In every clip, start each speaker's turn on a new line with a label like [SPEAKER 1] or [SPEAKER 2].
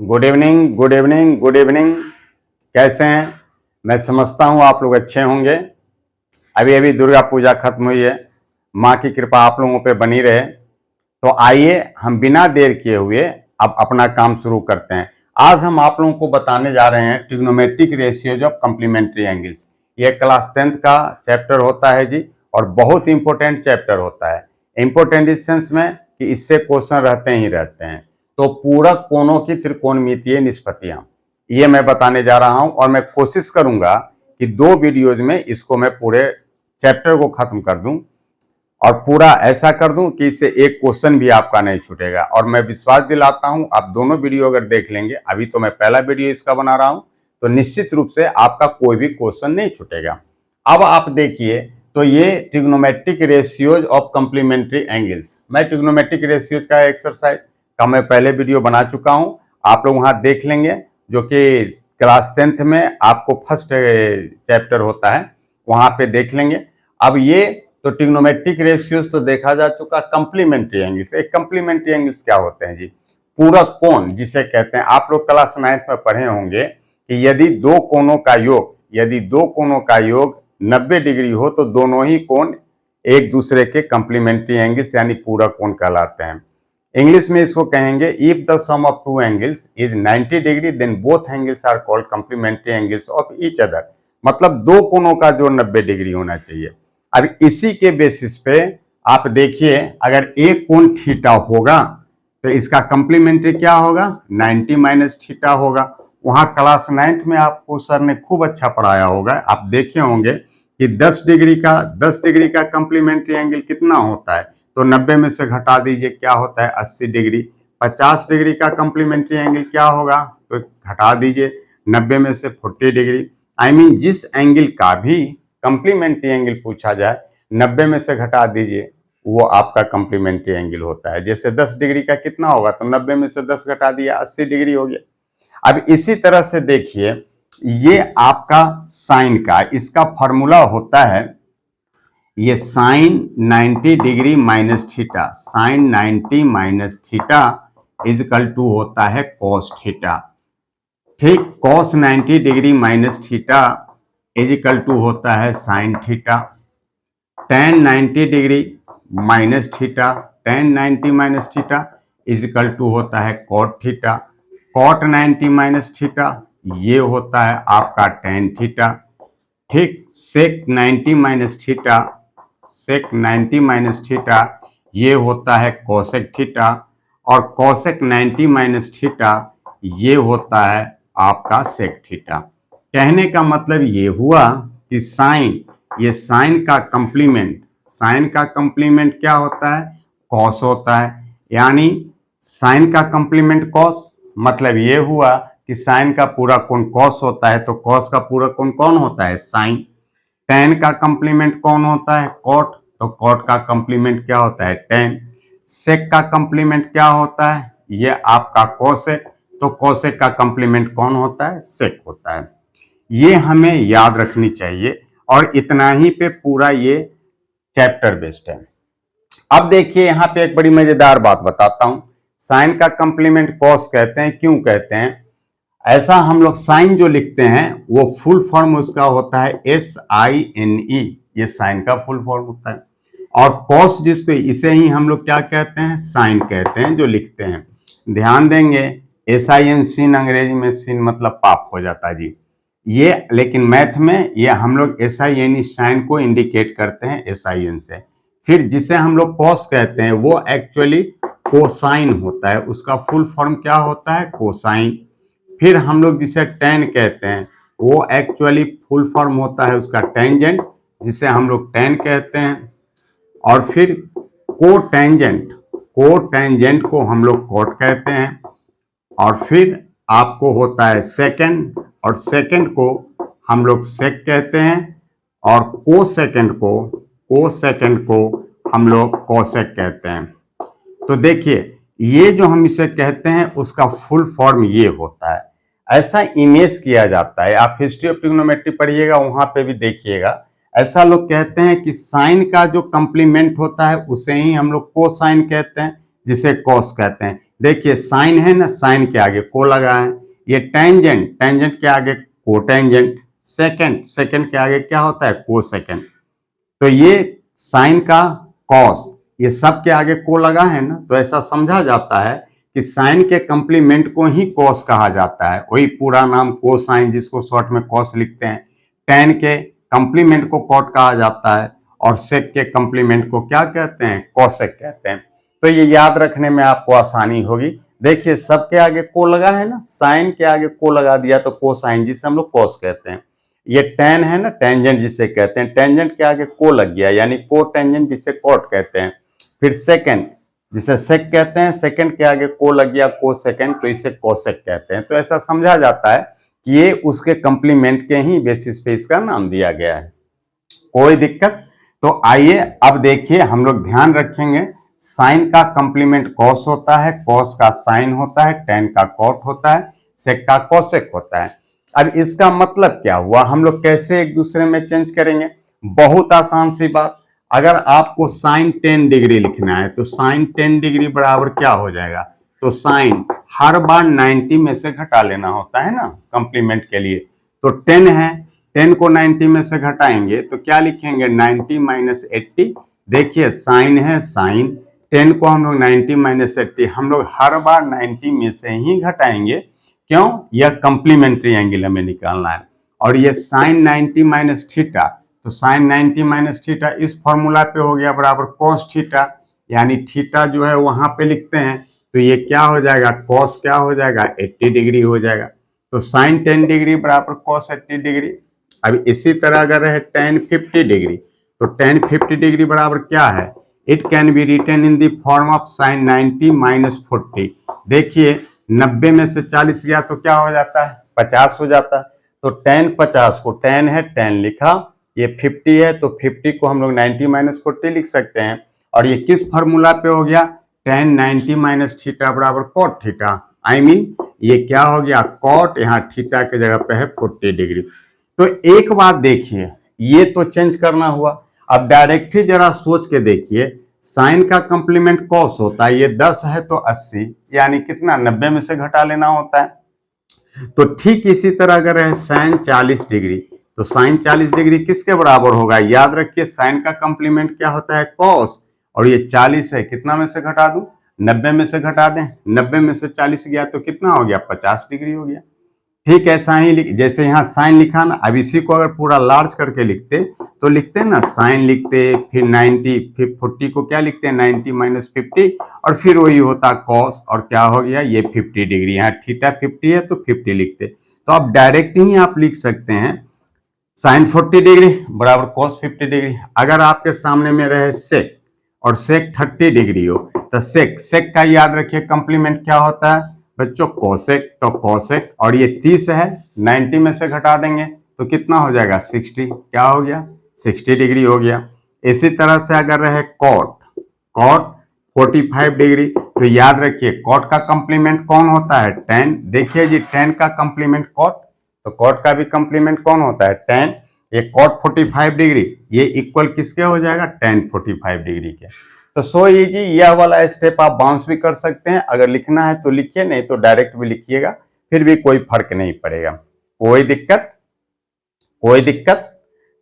[SPEAKER 1] Good evening, good evening, good evening. कैसे हैं? मैं समझता हूँ आप लोग अच्छे होंगे। अभी अभी दुर्गा पूजा खत्म हुई है। माँ की कृपा आप लोगों पे बनी रहे। तो आइए हम बिना देर किए हुए अब अपना काम शुरू करते हैं। आज हम आप लोगों को बताने जा रहे हैं trigonometric ratios of complementary angles. ये क्लास 10th का चैप्टर होता है जी, और बहुत इंपॉर्टेंट चैप्टर होता है। इंपॉर्टेंट इस सेंस में कि इससे क्वेश्चन रहते ही रहते हैं। तो पूरक कोणों की त्रिकोणमितीय निष्पत्तियां, ये मैं बताने जा रहा हूं, और मैं कोशिश करूंगा कि 2 वीडियोज में इसको मैं पूरे चैप्टर को खत्म कर दूं, और पूरा ऐसा कर दूं कि इससे एक क्वेश्चन भी आपका नहीं छूटेगा। और मैं विश्वास दिलाता हूं, आप दोनों वीडियो अगर देख लेंगे, अभी तो मैं पहला वीडियो इसका बना रहा हूं, तो निश्चित रूप से आपका कोई भी क्वेश्चन नहीं छूटेगा। अब आप देखिए, तो ये trigonometric ratios of complementary angles, मैं ट्रिग्नोमेट्रिक रेशियोज का एक्सरसाइज का मैं पहले वीडियो बना चुका हूं, आप लोग वहां देख लेंगे, जो कि क्लास 10th में आपको फर्स्ट चैप्टर होता है, वहां पे देख लेंगे। अब ये तो ट्रिग्नोमेट्रिक रेशियोज तो देखा जा चुका। कम्प्लीमेंट्री एंगल्स, एक कम्प्लीमेंट्री एंगल्स क्या होते हैं जी? पूरक कोण जिसे कहते हैं। आप लोग क्लास 9th में पढ़े होंगे कि यदि दो कोणों का योग 90 डिग्री हो तो दोनों ही कोण एक दूसरे के कम्प्लीमेंट्री एंगल्स यानी पूरक कोण कहलाते हैं। इंग्लिश में इसको कहेंगे if the sum of two angles is 90 degree then both angles are called complementary angles of each other. मतलब दो कोणों का जो 90 डिग्री होना चाहिए। अब इसी के बेसिस पे आप देखिए, अगर एक कोण थीटा होगा तो इसका कम्प्लीमेंट्री क्या होगा? 90 माइनस थीटा होगा। वहां क्लास 9th में आपको सर ने खूब अच्छा पढ़ाया होगा, आप देखे होंगे कि 10 डिग्री का कम्प्लीमेंट्री एंगल कितना होता है? तो 90 में से घटा दीजिए, क्या होता है? 80 डिग्री। 50 डिग्री का कम्प्लीमेंट्री एंगल क्या होगा? तो घटा दीजिए 90 में से 40 डिग्री। आई मीन जिस एंगल का भी कम्प्लीमेंट्री एंगल पूछा जाए 90 में से घटा दीजिए, वो आपका कम्प्लीमेंट्री एंगल होता है। जैसे 10 डिग्री का कितना होगा? तो 90 में से 10 घटा दिया, 80 डिग्री हो गया। अब इसी तरह से देखिए, ये आपका साइन का, इसका फॉर्मूला होता है, ये sine 90 degree minus theta, sine 90 minus theta is equal to होता है कॉस थीटा। ठीक, cos 90 degree minus theta is equal to होता है sine theta. Tan 90 degree minus theta, tan 90 minus theta is equal to होता है cot theta. Cot 90 minus theta ये होता है आपका टेन थीटा। ठीक, sec 90 minus theta, sec 90 minus theta ये होता है कोसेक थीटा, और कोसेक 90 माइनस थीटा ये होता है आपका सेक थीटा। कहने का मतलब ये हुआ कि साइन, ये साइन का कंप्लीमेंट क्या होता है? कॉस होता है। यानी साइन का कंप्लीमेंट कॉस, मतलब ये हुआ कि साइन का पूरा कोण कॉस होता है, तो कॉस का पूरा कोण कौन होता है? साइन। टेन का कंप्लीमेंट कौन होता है? कॉट, तो कॉट का कंप्लीमेंट क्या होता है? टेन। सेक का कंप्लीमेंट क्या होता है? ये आपका कोसेक, तो कोसेक का कंप्लीमेंट कौन होता है? सेक होता है। ये हमें याद रखनी चाहिए, और इतना ही पे पूरा ये चैप्टर बेस्ड है। अब देखिए, यहाँ पे एक बड़ी मजेदार बात बताता हूं। साइन का कंप्लीमेंट कॉस कहते हैं, क्यों कहते हैं? ऐसा हम लोग साइन जो लिखते हैं वो फुल फॉर्म उसका होता है SINE, ये साइन का फुल फॉर्म होता है। और कॉस जिसको, इसे ही हम लोग क्या कहते हैं? साइन कहते हैं, जो लिखते हैं। ध्यान देंगे, SIN सीन, अंग्रेजी में सीन मतलब पाप हो जाता है जी ये, लेकिन मैथ में ये हम लोग SINE साइन को इंडिकेट करते हैं SIN से। फिर जिसे हम लोग कॉस कहते हैं वो एक्चुअली कोसाइन होता है, उसका फुल फॉर्म क्या होता है? कोसाइन। फिर हम लोग जिसे टेन कहते हैं वो एक्चुअली फुल फॉर्म होता है उसका टेंजेंट, जिसे हम लोग टेन कहते हैं। और फिर कोटेंजेंट को हम लोग कोट कहते हैं। और फिर आपको होता है सेकंड, और सेकंड को हम लोग सेक कहते हैं। और कोसेकंड को हम लोग कोसेक कहते हैं। तो देखिए, ये जो हम इसे कहते हैं उसका फुल फॉर्म ये होता है। ऐसा इमेज किया जाता है, आप हिस्ट्री ऑफ ट्रिग्नोमेट्री पढ़िएगा, वहां पे भी देखिएगा। ऐसा लोग कहते हैं कि साइन का जो कंप्लीमेंट होता है उसे ही हम लोग कोसाइन कहते हैं, जिसे कॉस कहते हैं। देखिए साइन है ना, साइन के आगे को लगा है। ये टेंजेंट, टेंजेंट के आगे कोटेंजेंट, सेकंड, सेकंड के आगे क्या होता है, कोसेकंड। तो ये साइन का कॉस, ये सब के आगे को लगा है ना, तो ऐसा समझा जाता है कि साइन के कंप्लीमेंट को ही कॉस कहा जाता है। वही पूरा नाम कोसाइन, जिसको शॉर्ट में कॉस लिखते हैं। टेन के कंप्लीमेंट को कॉट कहा जाता है और सेक के कंप्लीमेंट को क्या कहते हैं, कॉसेक कहते हैं। तो ये याद रखने में आपको आसानी होगी। देखिए सबके आगे को लगा है ना, साइन के आगे को लगा दिया तो कोसाइन, जिसे हम लोग कॉस कहते हैं। ये टेन है ना, टेंजेंट जिसे कहते हैं, टेंजेंट के आगे को लग गया यानी को टेंजेंट, जिसे कॉट कहते हैं। फिर सेकंड जिसे सेक कहते हैं, सेकंड के आगे को लग गया को सेकंड, तो इसे कोसेक कहते हैं। तो ऐसा समझा जाता है कि ये उसके कंप्लीमेंट के ही बेसिस पे इसका नाम दिया गया है। कोई दिक्कत? तो आइए अब देखिए, हम लोग ध्यान रखेंगे, साइन का कंप्लीमेंट कॉस होता है, कॉस का साइन होता है, टेन का कॉट होता है, सेक का कोसेक होता है। अब इसका मतलब क्या हुआ, हम लोग कैसे एक दूसरे में चेंज करेंगे? बहुत आसान सी बात, अगर आपको साइन 10 डिग्री लिखना है तो साइन 10 डिग्री बराबर क्या हो जाएगा, तो साइन हर बार 90 में से घटा लेना होता है ना कंप्लीमेंट के लिए। तो 10 है, 10 को 90 में से घटाएंगे तो क्या लिखेंगे, 90 माइनस 80। देखिए साइन है, साइन 10 को हम लोग 90 माइनस 80, हम लोग हर बार 90 में से ही घटाएंगे। क्यों? यह कंप्लीमेंट्री एंगल हमें निकालना है। और ये साइन 90 माइनस थीटा, तो साइन 90 माइनस थीटा इस फॉर्मूला पे हो गया बराबर कॉस थीटा, यानी थीटा जो है वहां पे लिखते हैं, तो ये क्या हो जाएगा, कॉस क्या हो जाएगा, 80 डिग्री हो जाएगा। तो साइन 10 डिग्री बराबर कॉस 80 डिग्री। अब इसी तरह अगर है tan 50 डिग्री, तो tan 50 डिग्री बराबर क्या है, it can be written in the form of sine 90 minus 40। देखिए 90 में से 40 गया तो क्या हो जाता है, 50 हो जाता है। तो tan 50 को, tan है tan लिखा, ये 50 है तो 50 को हम लोग 90 माइनस 40 लिख सकते हैं। और ये किस फॉर्मूला पे हो गया, tan 90 माइनस थीटा बराबर कॉट थीटा। आई मीन ये क्या हो गया, कॉट, यहाँ थीटा के जगह पे है 40 डिग्री। तो एक बात देखिए, ये तो चेंज करना हुआ। अब डायरेक्ट ही जरा सोच के देखिए, साइन का कंप्लीमेंट कॉस होता है, ये 10 है तो 80, यानी कितना, 90 में से घटा लेना होता है। तो ठीक इसी तरह अगर है साइन 40 डिग्री, तो साइन 40 डिग्री किसके बराबर होगा, याद रखिए साइन का कंप्लीमेंट क्या होता है, कॉस, और ये 40 है, कितना में से घटा दूं, 90 में से घटा दें। 90 में से 40 गया तो कितना हो गया, 50 डिग्री हो गया। ठीक ऐसा ही जैसे यहाँ साइन लिखा ना, अब इसी को अगर पूरा लार्ज करके लिखते तो लिखते ना, साइन लिखते, फिर 90, फिर 40 को क्या लिखते हैं, 90 माइनस 50, और फिर वही होता कॉस, और क्या हो गया, ये 50 डिग्री, यहाँ थीटा 50 है तो 50 लिखते। तो अब डायरेक्ट ही आप लिख सकते हैं साइन 40 डिग्री बराबर कॉस 50 डिग्री। अगर आपके सामने में रहे सेक और सेक 30 डिग्री हो, तो सेक, सेक का याद रखिए कंप्लीमेंट क्या होता है बच्चों, कोसेक, तो कोसेक, और ये 30 है, 90 में से घटा देंगे तो कितना हो जाएगा, 60, क्या हो गया, 60 डिग्री हो गया। इसी तरह से अगर रहे कॉट, कॉट 45 डिग्री, तो याद रखिए कॉट का कंप्लीमेंट कौन होता है, tan। देखिए जी tan का कंप्लीमेंट कॉट, तो कॉट का भी कंप्लीमेंट कौन होता है, tan। ये कॉट 45 डिग्री, ये इक्वल किसके हो जाएगा, tan 45 डिग्री के। तो सो इजी, यह वाला स्टेप आप बाउंस भी कर सकते हैं, अगर लिखना है तो लिखिए, नहीं तो डायरेक्ट भी लिखिएगा, फिर भी कोई फर्क नहीं पड़ेगा। कोई दिक्कत, कोई दिक्कत?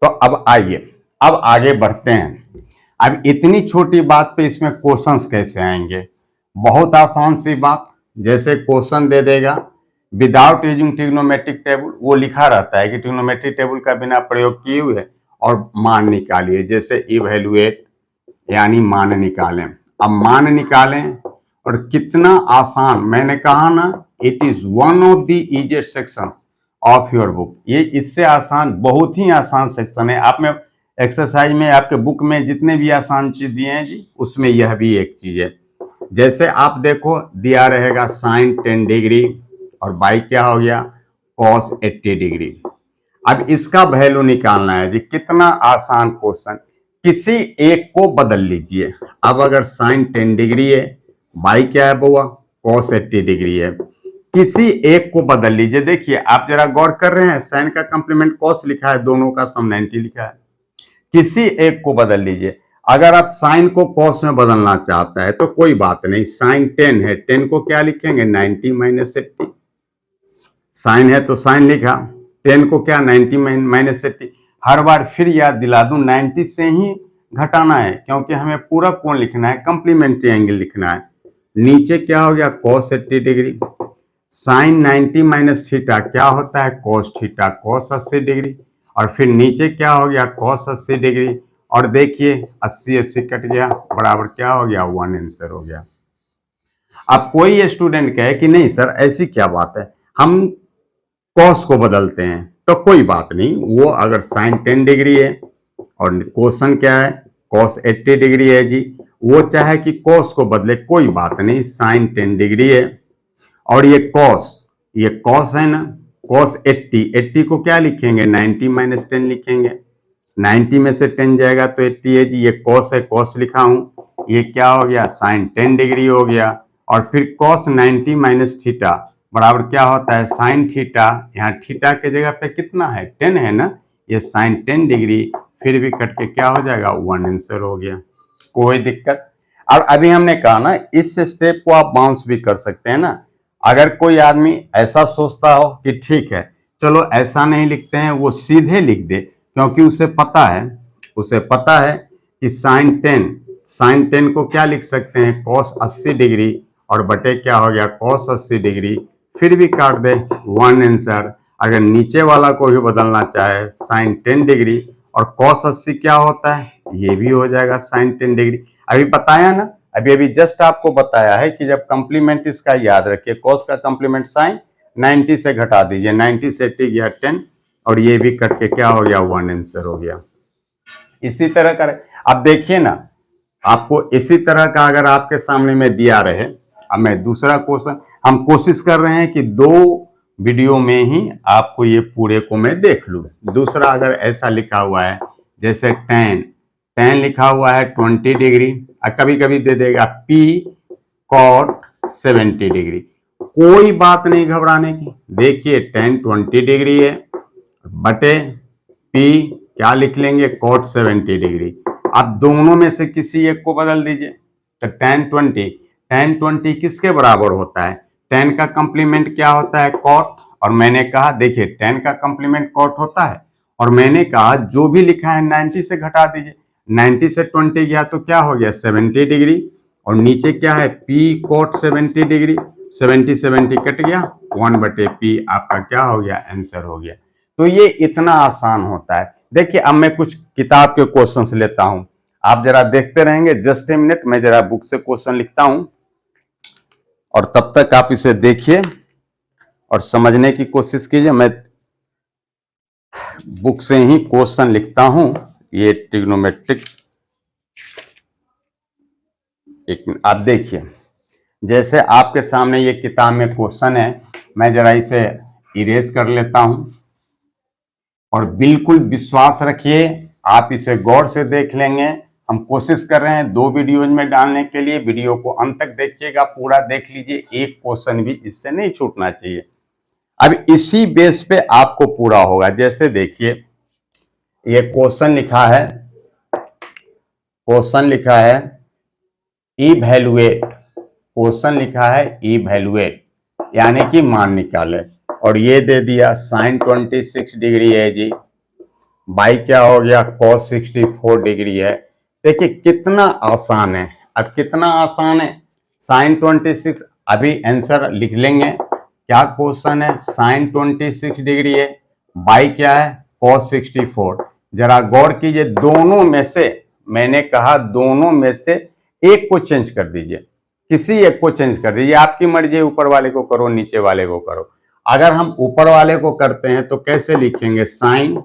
[SPEAKER 1] तो अब आइए, अब आगे बढ़ते हैं। अब इतनी छोटी बात पे इसमें क्वेश्चंस कैसे आएंगे, बहुत आसान सी बात, जैसे क्वेश्चन दे देगा विदाउट यूजिंग ट्रिग्नोमेट्रिक टेबल, वो लिखा रहता है कि ट्रिग्नोमेट्रिक टेबल का बिना प्रयोग किए हुए और मान निकालिए, जैसे इवैल्यूएट यानी मान निकालें। अब मान निकालें, और कितना आसान, मैंने कहा ना, it is one of the easiest section of your book. ये इससे आसान, बहुत ही आसान सेक्शन है। आप में एक्सरसाइज में, आपके बुक में जितने भी आसान चीज दिए हैं जी, उसमें यह भी एक चीज है। जैसे आप देखो दिया रहेगा साइन 10 डिग्री और बाई क्या हो गया, कॉस 80 डिग्री। अब इसका वैल्यू निकालना है जी, कितना आसान क्वेश्चन, किसी एक को बदल लीजिए। अब अगर साइन 10 डिग्री है, बाई क्या है बुआ, कॉस 80 डिग्री है, किसी एक को बदल लीजिए। देखिए आप जरा गौर कर रहे हैं, साइन का कंप्लीमेंट कॉस लिखा है, दोनों का सम 90 लिखा है, किसी एक को बदल लीजिए। अगर आप साइन को कॉस में बदलना चाहता है तो कोई बात नहीं, साइन 10 है, 10 को क्या लिखेंगे 90 माइनस 80, साइन है तो साइन लिखा, 10 को क्या 90 माइनस 80। हर बार फिर याद दिला दूं 90 से ही घटाना है क्योंकि हमें पूरा कोण लिखना है, कंप्लीमेंट्री एंगल लिखना है। नीचे क्या हो गया cos 80 degree, sine 90 minus theta क्या होता है cos थीटा, cos 80 डिग्री, और फिर नीचे क्या हो गया cos 80 डिग्री, और देखिए 80 80 कट गया, बराबर क्या हो गया 1 आंसर हो गया। अब कोई स्टूडेंट कहे कि नहीं सर ऐसी क्या बात है, हम cos को बदलते हैं, तो कोई बात नहीं, वो अगर साइन 10 डिग्री है और क्वेश्चन क्या है cos 80 डिग्री है जी, वो चाहे कि cos को बदले कोई बात नहीं, साइन 10 डिग्री है और ये cos है ना, cos 80 को क्या लिखेंगे 90 माइनस 10 लिखेंगे, 90 में से 10 जाएगा तो 80 है जी, ये cos है cos लिखा हूं, ये क्या हो गया साइन 10 डिग्री हो गया, और फिर cos 90 माइनस थीटा बराबर क्या होता है साइन थीटा, यहाँ थीटा के जगह पे कितना है 10 है ना, ये साइन 10 डिग्री, फिर भी कट के क्या हो जाएगा 1 आंसर हो गया, कोई दिक्कत। और अभी हमने कहा ना इस स्टेप को आप बाउंस भी कर सकते हैं ना, अगर कोई आदमी ऐसा सोचता हो कि ठीक है चलो ऐसा नहीं लिखते हैं, वो सीधे लिख दे क्योंकि उसे पता है कि साइन 10 को क्या लिख सकते हैं cos 80 डिग्री और बटे क्या हो गया cos 80 डिग्री, फिर भी काट दे 1 आंसर। अगर नीचे वाला को भी बदलना चाहे साइन 10 डिग्री और cos 80 क्या होता है, ये भी हो जाएगा साइन 10 डिग्री। अभी बताया ना, अभी जस्ट आपको बताया है कि जब कंप्लीमेंट इसका याद रखिए, cos का कंप्लीमेंट साइन 90 से घटा दीजिए, 90 से 80 गया 10 और ये भी कट के क्या हो गया 1 आंसर हो गया। इसी तरह का अब देखिए ना, आपको इसी तरह का अगर आपके सामने में दिया रहे, अब मैं दूसरा क्वेश्चन, हम कोशिश कर रहे हैं कि 2 वीडियो में ही आपको ये पूरे को मैं देख लूं। दूसरा अगर ऐसा लिखा हुआ है जैसे tan लिखा हुआ है 20 डिग्री, कभी कभी दे देगा P cot 70 डिग्री, कोई बात नहीं घबराने की। देखिए tan 20 डिग्री है बटे P क्या लिख लेंगे cot 70 डिग्री, आप दोनों में से किसी एक को बदल दीजिए, तो tan 20 किसके बराबर होता है, tan का कंप्लीमेंट क्या होता है cot, और मैंने कहा देखिए tan का कंप्लीमेंट cot होता है, और मैंने कहा जो भी लिखा है 90 से घटा दीजिए, 90 से 20 गया तो क्या हो गया 70 डिग्री, और नीचे क्या है P cot 70 डिग्री, 70 कट गया 1 बटे P, आपका क्या हो गया आंसर हो गया। तो ये इतना आसान होता है। देखिए अब मैं कुछ किताब के क्वेश्चंस लेता हूं, आप जरा देखते रहेंगे, जस्ट ए मिनट, मैं जरा बुक से क्वेश्चन लिखता हूं और तब तक आप इसे देखिए और समझने की कोशिश कीजिए। मैं बुक से ही क्वेश्चन लिखता हूं, ये ट्रिग्नोमेट्रिक, एक मिनट आप देखिए, जैसे आपके सामने ये किताब में क्वेश्चन है, मैं जरा इसे इरेज कर लेता हूं और बिल्कुल विश्वास रखिए आप इसे गौर से देख लेंगे। हम कोशिश कर रहे हैं 2 वीडियोज में डालने के लिए, वीडियो को अंत तक देखिएगा, पूरा देख लीजिए, एक क्वेश्चन भी इससे नहीं छूटना चाहिए। अब इसी बेस पे आपको पूरा होगा। जैसे देखिए ये क्वेश्चन लिखा है इवैल्यूएट, क्वेश्चन लिखा है इवैल्यूएट यानी कि मान निकाले, और ये दे दिया साइन 26 डिग्री है जी, बाई क्या हो गया cos 64 डिग्री है। देखिए कितना आसान है, अब कितना आसान है, साइन 26, अभी आंसर लिख लेंगे, क्या क्वेश्चन है साइन 26 डिग्री है, बाई क्या है cos 64। जरा गौर कीजिए, दोनों में से, मैंने कहा दोनों में से एक को चेंज कर दीजिए, किसी एक को चेंज कर दीजिए, आपकी मर्जी, ऊपर वाले को करो नीचे वाले को करो। अगर हम ऊपर वाले को करते हैं तो कैसे लिखेंगे, साइन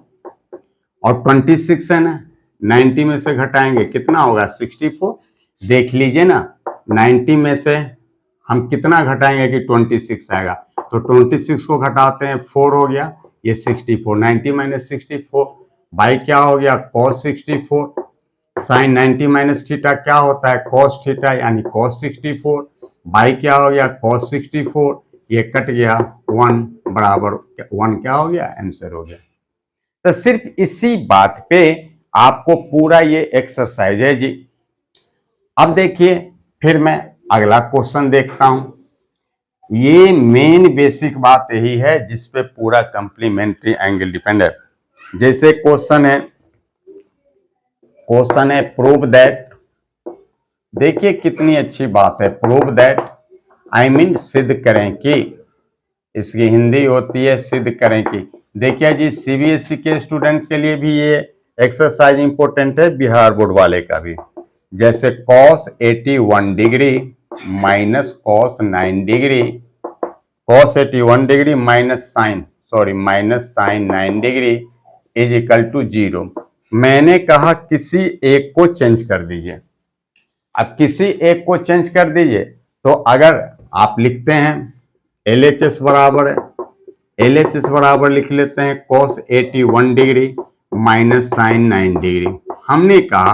[SPEAKER 1] और 26 है ना, 90 में से घटाएंगे कितना होगा 64, देख लीजिए ना 90 में से हम कितना घटाएंगे कि 26 आएगा, तो 26 को घटाते हैं 4 हो गया, ये 64, 90 माइनस 64 बाई क्या हो गया cos 64, साइन 90 माइनस थीटा क्या होता है cos थीटा यानी cos 64, बाई क्या हो गया cos 64, ये कट गया 1 बराबर 1 क्या हो गया आंसर हो गया। तो सिर्फ इसी बात पे आपको पूरा ये एक्सरसाइज है जी। अब देखिए फिर मैं अगला क्वेश्चन देखता हूं। ये मेन बेसिक बात यही है जिस पे पूरा कंप्लीमेंट्री एंगल डिपेंड है। जैसे क्वेश्चन है प्रूव दैट। देखिए कितनी अच्छी बात है, प्रूव दैट आई मीन सिद्ध करें कि, इसकी हिंदी होती है सिद्ध करें कि। देखिए जी सीबीएसई के स्टूडेंट के लिए भी ये एक्सरसाइज इंपॉर्टेंट है, बिहार बोर्ड वाले का भी। जैसे cos 81 degree minus cos 9 degree, cos 81 degree minus sine 9 degree is equal to 0। मैंने कहा किसी एक को चेंज कर दीजिए। अब किसी एक को चेंज कर दीजिए तो अगर आप लिखते हैं LHS बराबर है, LHS बराबर लिख लेते हैं cos 81 degree minus sine 9 degree. हमने कहा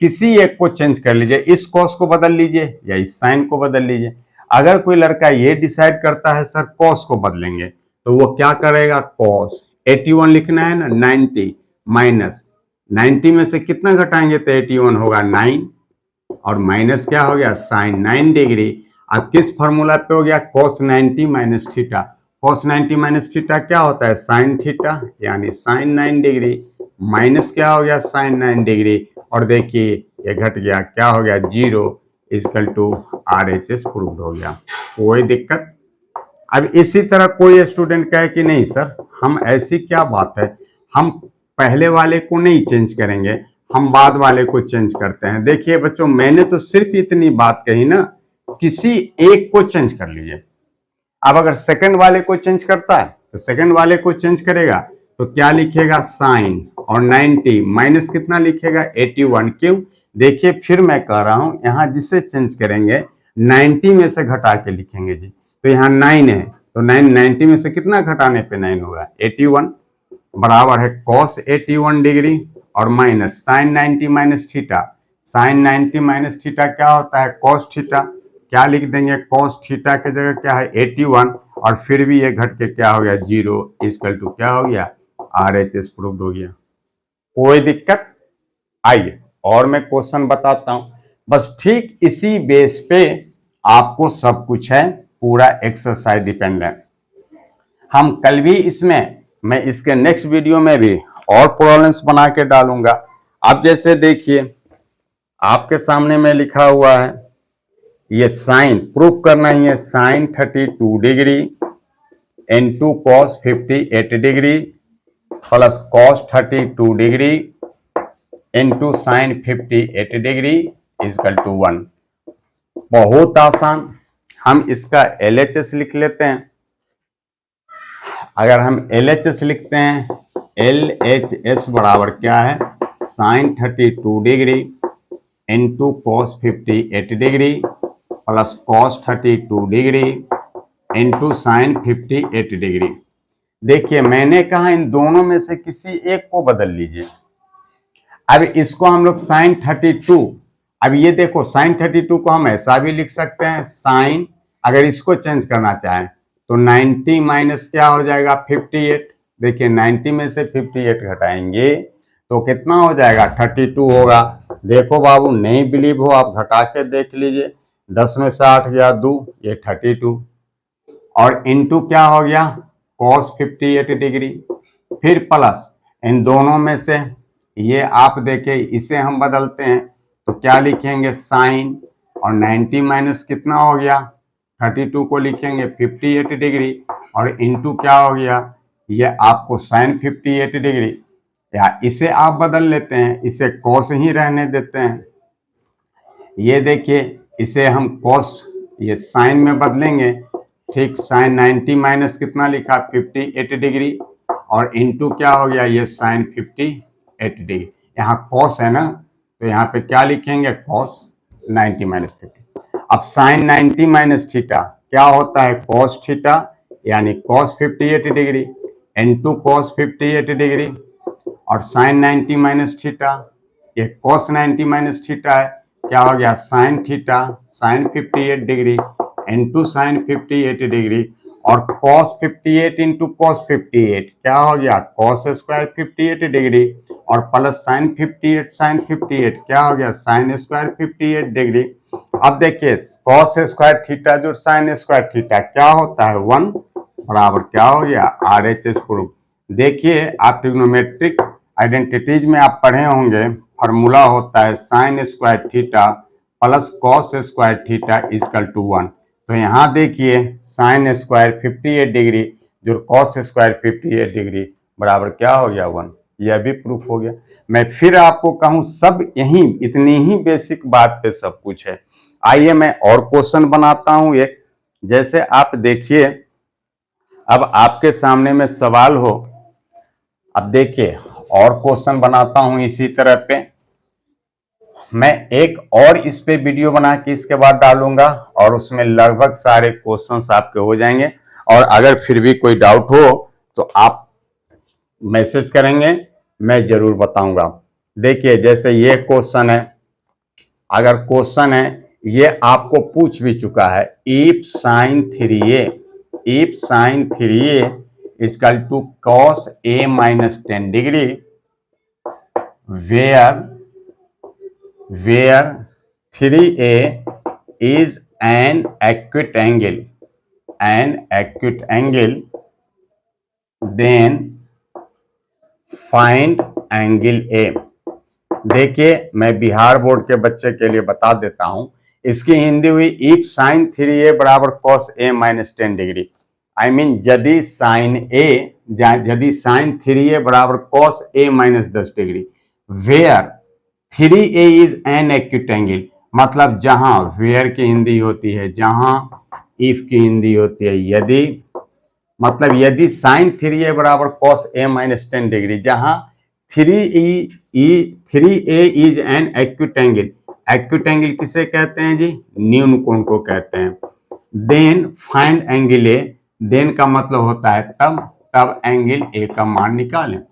[SPEAKER 1] किसी एक को चेंज कर लीजिए, इस cos को बदल लीजिए या इस साइन को बदल लीजिए। अगर कोई लड़का ये डिसाइड करता है सर cos को बदलेंगे तो वो क्या करेगा, cos 81 लिखना है ना 90 माइनस 90 में से कितना घटाएंगे तो 81 होगा 9 और माइनस क्या हो गया साइन 9 डिग्री। अब किस फॉर्मूला पे हो गया cos 90 minus theta. cos 90 minus theta क्या होता है साइन थीटा, यानी साइन 9 डिग्री माइनस क्या हो गया साइन 9 डिग्री। और देखिए ये घट गया, क्या हो गया 0 इक्वल टू RHS प्रूव्ड हो गया। कोई दिक्कत। अब इसी तरह कोई स्टूडेंट कहे कि नहीं सर हम ऐसी क्या बात है, हम पहले वाले को नहीं चेंज करेंगे, हम बाद वाले को चेंज करते हैं। देखिए बच्चों मैंने तो सिर्फ इतनी बात कही ना, किसी एक को चेंज कर लीजिए। अब अगर सेकंड वाले को चेंज करता है तो सेकंड वाले को चेंज करेगा तो क्या लिखेगा साइन और 90 माइनस कितना लिखेगा 81। क्यों, देखिए फिर मैं कह रहा हूं यहां जिसे चेंज करेंगे 90 में से घटा के लिखेंगे जी। तो यहाँ 9 है तो 90 में से कितना घटाने पे 9 होगा 81 बराबर है cos 81 डिग्री और minus sine 90 minus theta. Sine 90 minus theta क्या होता है cos थीटा। क्या लिख देंगे cos थीटा की जगह क्या है 81 और फिर भी ये घट के क्या हो गया 0 इक्वल टू क्या हो गया RHS प्रूव्ड हो गया। कोई दिक्कत। आइए और मैं क्वेश्चन बताता हूं। बस ठीक इसी बेस पे आपको सब कुछ है, पूरा एक्सरसाइज डिपेंड है। हम कल भी इसमें, मैं इसके नेक्स्ट वीडियो में भी और प्रॉब्लम्स बना के डालूंगा। अब जैसे देखिए आपके सामने में लिखा हुआ है ये साइन प्रूफ करना ही है, sine 32 degree into cos 58 degree plus cos 32 degree into sine 58 degree equal to 1। बहुत आसान। हम इसका LHS लिख लेते हैं। अगर हम LHS लिखते हैं LHS बराबर क्या है sine 32 degree into cos 58 degree plus cos 32 degree into sine 58 degree. देखिए मैंने कहा इन दोनों में से किसी एक को बदल लीजिए। अब इसको हम लोग साइन 32, अब ये देखो साइन 32 को हम ऐसा भी लिख सकते हैं साइन, अगर इसको चेंज करना चाहें तो 90 माइनस क्या हो जाएगा 58। देखिए 90 में से 58 घटाएंगे तो कितना हो जाएगा 32 होगा। देखो बाबू नहीं बिलीव हो आप घटा के देख लीजिए, 10 में से 8 गया 2 ये 32 और इनटू क्या हो गया cos 58 डिग्री, फिर प्लस इन दोनों में से ये आप देखें इसे हम बदलते हैं तो क्या लिखेंगे साइन और 90 माइनस कितना हो गया 32 को लिखेंगे 58 डिग्री और इनटू क्या हो गया ये आपको साइन 58 डिग्री, या इसे आप बदल लेते हैं, इसे cos ही रहने देते हैं। ये देखिए इसे हम cos ये साइन में बदलेंगे, ठीक साइन 90 माइनस कितना लिखा 58 डिग्री और इनटू क्या हो गया ये साइन 58 डिग्री। यहाँ cos है ना तो यहाँ पे क्या लिखेंगे cos 90 माइनस 50। अब साइन 90 माइनस थीटा क्या होता है cos थीटा, यानी cos 58 degree into cos 58 degree और साइन 90 माइनस थीटा ये cos 90 माइनस थीटा है, क्या हो गया sine theta sine 58 degree into sine 58 degree और cos 58 इंटू cos 58 क्या हो गया, cos स्क्वायर 58 डिग्री, और प्लस sin 58 क्या हो गया, sin स्क्वायर 58 डिग्री। अब देखिए cos स्क्वायर थीटा जो sin स्क्वायर थीटा क्या होता है 1 बराबर क्या हो गया RHS प्रूफ। देखिए आप ट्रिग्नोमेट्रिक आइडेंटिटीज में आप पढ़े होंगे, फार्मूला होता है sin square theta plus cos square theta equal to 1। तो यहाँ देखिए sin स्क्वायर 58 डिग्री जो cos स्क्वायर 58 डिग्री बराबर क्या हो गया 1। यह भी प्रूफ हो गया। मैं फिर आपको कहूँ सब यही इतनी ही बेसिक बात पे सब कुछ है। आइए मैं और क्वेश्चन बनाता हूँ एक। जैसे आप देखिए अब आपके सामने में सवाल हो, अब देखिए और क्वेश्चन बनाता हूँ इसी तरह पे। मैं एक और इस पे वीडियो बना के इसके बाद डालूंगा और उसमें लगभग सारे क्वेश्चंस आपके हो जाएंगे। और अगर फिर भी कोई डाउट हो तो आप मैसेज करेंगे, मैं जरूर बताऊंगा। देखिए जैसे ये क्वेश्चन है, अगर क्वेश्चन है ये आपको पूछ भी चुका है, if sin 3a equal to cos a minus 10 degree where 3a is an acute angle then find angle A। देखिए मैं बिहार बोर्ड के बच्चे के लिए बता देता हूं, इसकी हिंदी हुई इफ sin 3a बराबर cos a minus 10 degree. I mean यदि sin 3a बराबर cos a minus 10 degree where 3a is an acute angle, मतलब जहां वेयर की हिंदी होती है, जहां इफ की हिंदी होती है यदि, मतलब यदि sin 3a बराबर cos a माइनस 10 डिग्री, जहां 3a is an acute angle. Acute angle किसे कहते हैं जी, न्यून कोण को कहते हैं। Then find angle A, then का मतलब होता है तब एंगल ए का मान निकालें।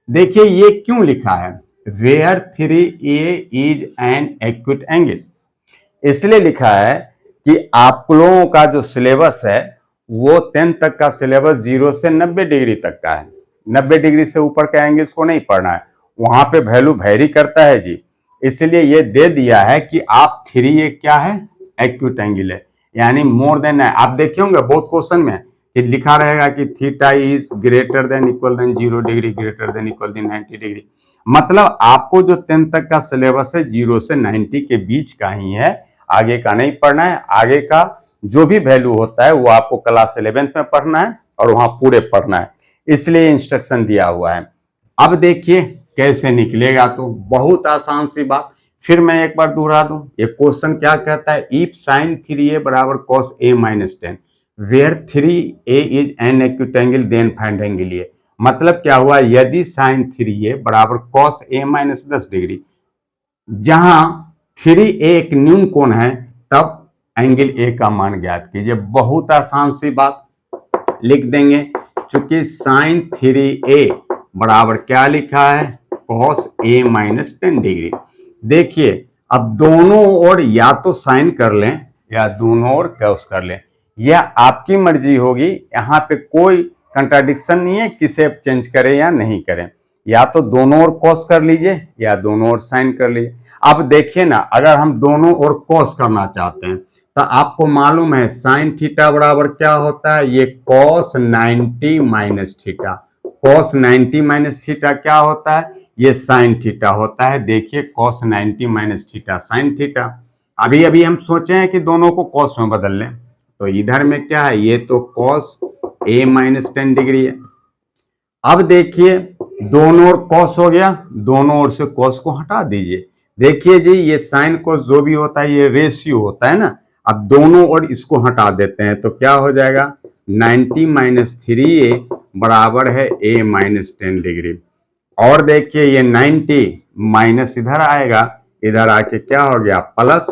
[SPEAKER 1] देखिए ये क्यों लिखा है, where 3a is an acute angle, इसलिए लिखा है कि आप लोगों का जो सिलेबस है वो 10 तक का सिलेबस 0 से 90 डिग्री तक का है। 90 डिग्री से ऊपर के एंगल्स को नहीं पढ़ना है, वहां पे वैल्यू वेरी करता है जी। इसलिए ये दे दिया है कि आप 3a क्या है, एक्यूट एंगल है, यानी मोर देन है। आप देखे होंगे बहुत क्वेश्चन में कि लिखा रहेगा कि theta is greater than equal than 0 degree, greater than equal than 90 degree. मतलब आपको जो 10 तक का सिलेबस है 0 से 90 के बीच का ही है, आगे का नहीं पढ़ना है। आगे का जो भी वैल्यू होता है वो आपको क्लास 11th में पढ़ना है और वहां पूरे पढ़ना है, इसलिए इंस्ट्रक्शन दिया हुआ है। अब देखिए कैसे निकलेगा, तो बहुत आसान सी बात, फिर मैं एक बार दोहरा दूं। ये क्वेश्चन क्या कहता है, इफ sin 3a बराबर cos a minus 10 where 3a is an acute angle then find angle A. मतलब क्या हुआ, यदि sin 3a बराबर cos a माइनस 10 डिग्री, जहां 3a एक न्यून कोण है, तब एंगल ए का मान ज्ञात कीजिए। बहुत आसान सी बात, लिख देंगे चूंकि sin 3a बराबर क्या लिखा है, cos a माइनस 10 डिग्री। देखिए अब दोनों ओर या तो साइन कर लें या दोनों ओर cos कर लें, यह आपकी मर्जी होगी। यहाँ पे कोई कंट्राडिक्शन नहीं है, किसे चेंज करें या नहीं करें, या तो दोनों ओर cos कर लीजिए या दोनों ओर साइन कर लीजिए। अब देखिए ना, अगर हम दोनों ओर cos करना चाहते हैं तो आपको मालूम है साइन थीटा बराबर क्या होता है, ये cos 90 minus theta. cos 90 minus theta क्या होता है, ये साइन थीटा होता है। देखिए cos 90 minus theta sine theta. अभी अभी हम सोचे हैं कि दोनों को cos में बदल लें, तो इधर में क्या है, ये तो cos a माइनस 10 डिग्री है। अब देखिए दोनों ओर cos हो गया, दोनों ओर से cos को हटा दीजिए। देखिए जी ये साइन cos जो भी होता है ये रेशियो होता है ना। अब दोनों ओर इसको हटा देते हैं तो क्या हो जाएगा, 90 माइनस 3a बराबर है a माइनस 10 डिग्री। और देखिए ये 90 माइनस इधर आएगा, इधर आके क्या हो गया प्लस,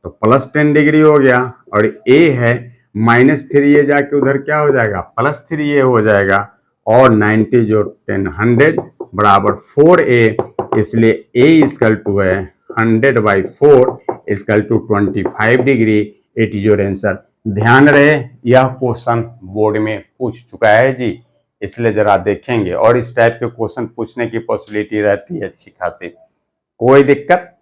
[SPEAKER 1] तो प्लस 10 डिग्री हो गया। और a है माइनस 3a जाके उधर क्या हो जाएगा, प्लस 3a हो जाएगा। और 90 जो 10 100 बराबर 4a, इसलिए a इक्वल टू है 100/4 equal to 25 degree. It is your answer. ध्यान रहे यह क्वेश्चन बोर्ड में पूछ चुका है जी, इसलिए जरा देखेंगे। और इस टाइप के क्वेश्चन पूछने की पॉसिबिलिटी रहती है अच्छी खासी, कोई दिक्कत।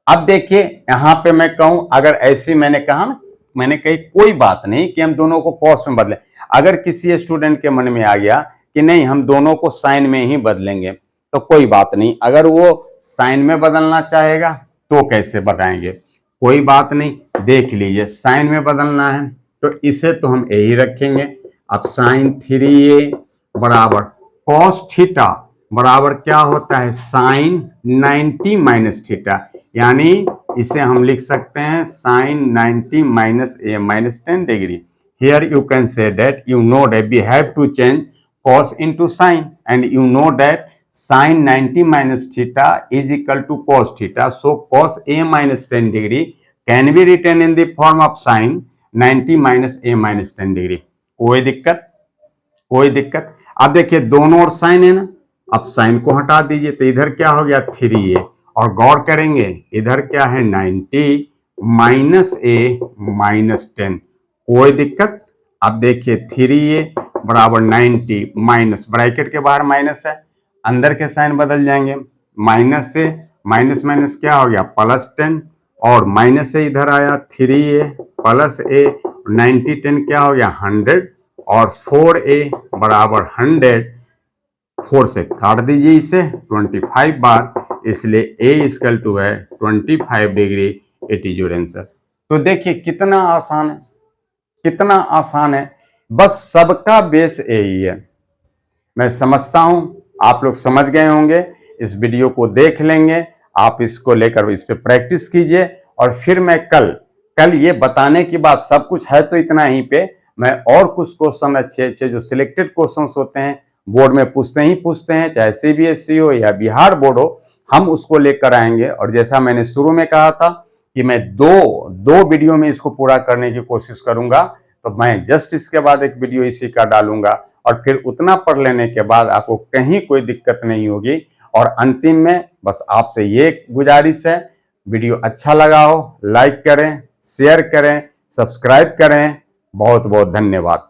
[SPEAKER 1] अब देखिए यहां पे मैं कहूं, अगर ऐसी मैंने कहा ना, मैंने कही कोई बात नहीं कि हम दोनों को कॉस में बदलें। अगर किसी स्टूडेंट के मन में आ गया कि नहीं हम दोनों को साइन में ही बदलेंगे, तो कोई बात नहीं। अगर वो साइन में बदलना चाहेगा तो कैसे बताएंगे, कोई बात नहीं, देख लीजिए। साइन में बदलना है तो इसे तो हम यही रखेंगे। अब साइन 3a बराबर कॉस थीटा बराबर क्या होता है, साइन 90 माइनस थीटा, यानी इसे हम लिख सकते हैं sine 90 minus A minus 10 degree. Here you can say that you know that we have to change cos into sin, and you know that sin 90 minus theta is equal to cos theta. So cos a minus 10 degree can be written in the form of sin 90 minus a minus 10 degree. कोई दिक्कत, कोई दिक्कत। अब देखिए दोनों ओर sign है ना, अब साइन को हटा दीजिए तो इधर क्या हो गया 3a, और गौर करेंगे इधर क्या है 90 माइनस a माइनस 10, कोई दिक्कत। अब देखिए 3a बराबर 90 माइनस, ब्रैकेट के बाहर माइनस है, अंदर के साइन बदल जाएंगे, माइनस से माइनस माइनस क्या हो गया प्लस 10, और माइनस से इधर आया 3a प्लस a, 90 10 क्या हो गया 100, और 4a बराबर 100, 4 से काट दीजिए इसे 25 बार, इसलिए a इक्वल टू है 25 degree, it is your answer. तो देखिए कितना आसान है, कितना आसान है, बस सबका बेस यही है। मैं समझता हूं आप लोग समझ गए होंगे, इस वीडियो को देख लेंगे, आप इसको लेकर इस पे प्रैक्टिस कीजिए, और फिर मैं कल ये बताने की बात, सब कुछ है तो इतना ही पे, मैं और कुछ क्वेश्चन अच्छे अच्छे जो सिलेक्टेड क्वेश्चंस होते हैं बोर्ड में पूछते हैं, चाहे सीबीएसई हो या बिहार बोर्ड हो, हम उसको लेकर आएंगे। और जैसा मैंने शुरू में कहा था कि मैं दो वीडियो में इसको पूरा करने की कोशिश करूंगा, तो मैं जस्ट इसके बाद एक वीडियो इसी का डालूंगा, और फिर उतना पढ़ लेने के बाद आपको कहीं कोई दिक्कत नहीं होगी। और अंतिम में बस आपसे ये गुजारिश है, वीडियो अच्छा लगा हो लाइक करें, शेयर करें, सब्सक्राइब करें। बहुत बहुत धन्यवाद।